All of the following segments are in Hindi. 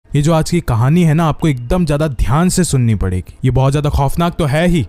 ये जो आज की कहानी है ना, आपको एकदम ज़्यादा ध्यान से सुननी पड़ेगी। ये बहुत ज़्यादा खौफनाक तो है ही,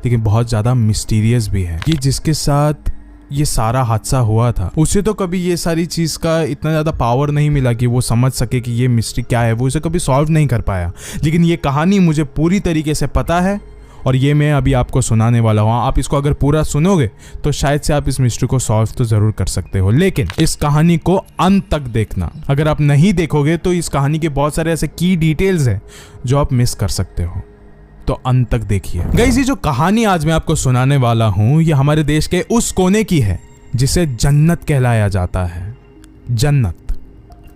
लेकिन बहुत ज़्यादा मिस्टीरियस भी है। ये जिसके साथ ये सारा हादसा हुआ था, उसे तो कभी ये सारी चीज़ का इतना ज़्यादा पावर नहीं मिला कि वो समझ सके कि ये मिस्ट्री क्या है। वो इसे कभी सॉल्व नहीं कर पाया, लेकिन ये कहानी मुझे पूरी तरीके से पता है और ये मैं अभी आपको सुनाने वाला हूँ। आप इसको अगर पूरा सुनोगे तो शायद से आप इस मिस्ट्री को सॉल्व तो ज़रूर कर सकते हो, लेकिन इस कहानी को अंत तक देखना। अगर आप नहीं देखोगे तो इस कहानी के बहुत सारे ऐसे की डिटेल्स हैं जो आप मिस कर सकते हो, तो अंत तक देखिए। गाइस, ये जो कहानी आज मैं आपको सुनाने वाला हूँ, ये हमारे देश के उस कोने की है जिसे जन्नत कहलाया जाता है। जन्नत,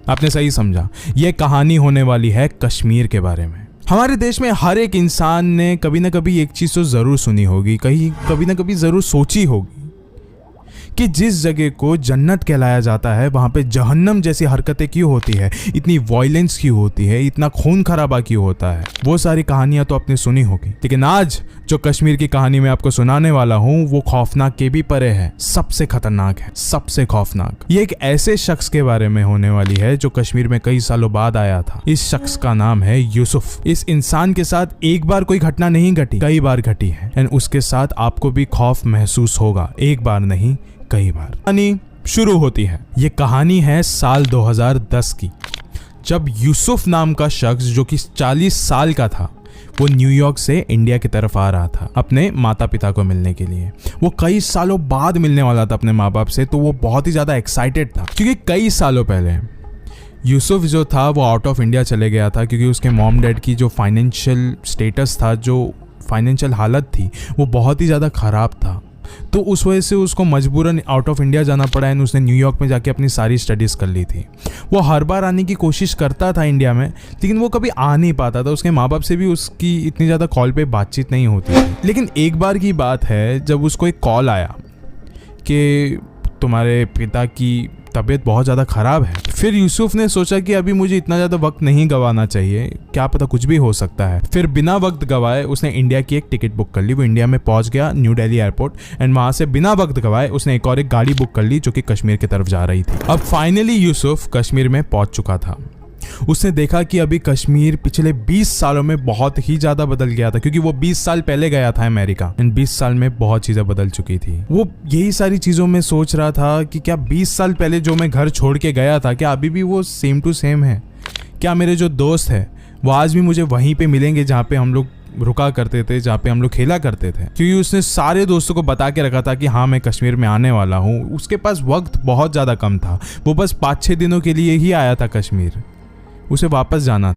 आपने सही समझा। ये कहानी होने वाली है कश्मीर के बारे में। हमारे देश में हर एक इंसान ने कभी ना कभी एक चीज़ तो ज़रूर सुनी होगी, कभी ना कभी ज़रूर सोची होगी कि जिस जगह को जन्नत कहलाया जाता है वहाँ पे जहन्नम जैसी हरकतें क्यों होती है, इतनी वायलेंस क्यों होती है, इतना खून खराबा क्यों होता है। वो सारी कहानियाँ तो आपने सुनी होगी, लेकिन आज जो कश्मीर की कहानी मैं आपको सुनाने वाला हूँ वो खौफनाक के भी परे है, सबसे खतरनाक है, सबसे खौफनाक। ये एक ऐसे शख्स के बारे में होने वाली है जो कश्मीर में कई सालों बाद आया था। इस शख्स का नाम है यूसुफ। इस इंसान के साथ एक बार कोई घटना नहीं घटी, कई बार घटी है, एंड उसके साथ आपको भी खौफ महसूस होगा, एक बार नहीं कई बार। कहानी शुरू होती है। ये कहानी है साल 2010 की, जब यूसुफ नाम का शख्स जो कि 40 साल का था, वो न्यूयॉर्क से इंडिया की तरफ आ रहा था अपने माता पिता को मिलने के लिए। वो कई सालों बाद मिलने वाला था अपने माँ बाप से, तो वो बहुत ही ज़्यादा एक्साइटेड था, क्योंकि कई सालों पहले यूसुफ जो था वो आउट ऑफ इंडिया चले गया था, क्योंकि उसके मॉम डैड की जो फाइनेंशियल स्टेटस था, जो फाइनेंशियल हालत थी, वो बहुत ही ज़्यादा ख़राब था। तो उस वजह से उसको मजबूरन आउट ऑफ इंडिया जाना पड़ा है। उसने न्यूयॉर्क में जाके अपनी सारी स्टडीज़ कर ली थी। वो हर बार आने की कोशिश करता था इंडिया में, लेकिन वो कभी आ नहीं पाता था। उसके माँ बाप से भी उसकी इतनी ज़्यादा कॉल पे बातचीत नहीं होती थी। लेकिन एक बार की बात है जब उसको एक कॉल आया कि तुम्हारे पिता की तबीयत बहुत ज़्यादा ख़राब है। फिर यूसुफ ने सोचा कि अभी मुझे इतना ज़्यादा वक्त नहीं गंवाना चाहिए, क्या पता कुछ भी हो सकता है। फिर बिना वक्त गंवाए उसने इंडिया की एक टिकट बुक कर ली। वो इंडिया में पहुंच गया, न्यू दिल्ली एयरपोर्ट, एंड वहाँ से बिना वक्त गंवाए उसने एक और एक गाड़ी बुक कर ली जो कि कश्मीर की तरफ जा रही थी। अब फाइनली यूसुफ कश्मीर में पहुँच चुका था। उसने देखा कि अभी कश्मीर पिछले 20 सालों में बहुत ही ज़्यादा बदल गया था, क्योंकि वो 20 साल पहले गया था अमेरिका, एंड 20 साल में बहुत चीज़ें बदल चुकी थी। वो यही सारी चीज़ों में सोच रहा था कि क्या 20 साल पहले जो मैं घर छोड़ के गया था, क्या अभी भी वो सेम टू सेम है? क्या मेरे जो दोस्त है वो आज भी मुझे वहीं पे मिलेंगे जहाँ पे हम लोग रुका करते थे, जहाँ पे हम लोग खेला करते थे? क्योंकि उसने सारे दोस्तों को बता के रखा था कि हाँ मैं कश्मीर में आने वाला हूँ। उसके पास वक्त बहुत ज़्यादा कम था, वो बस 5-6 दिनों के लिए ही आया था कश्मीर, उसे वापस जाना था।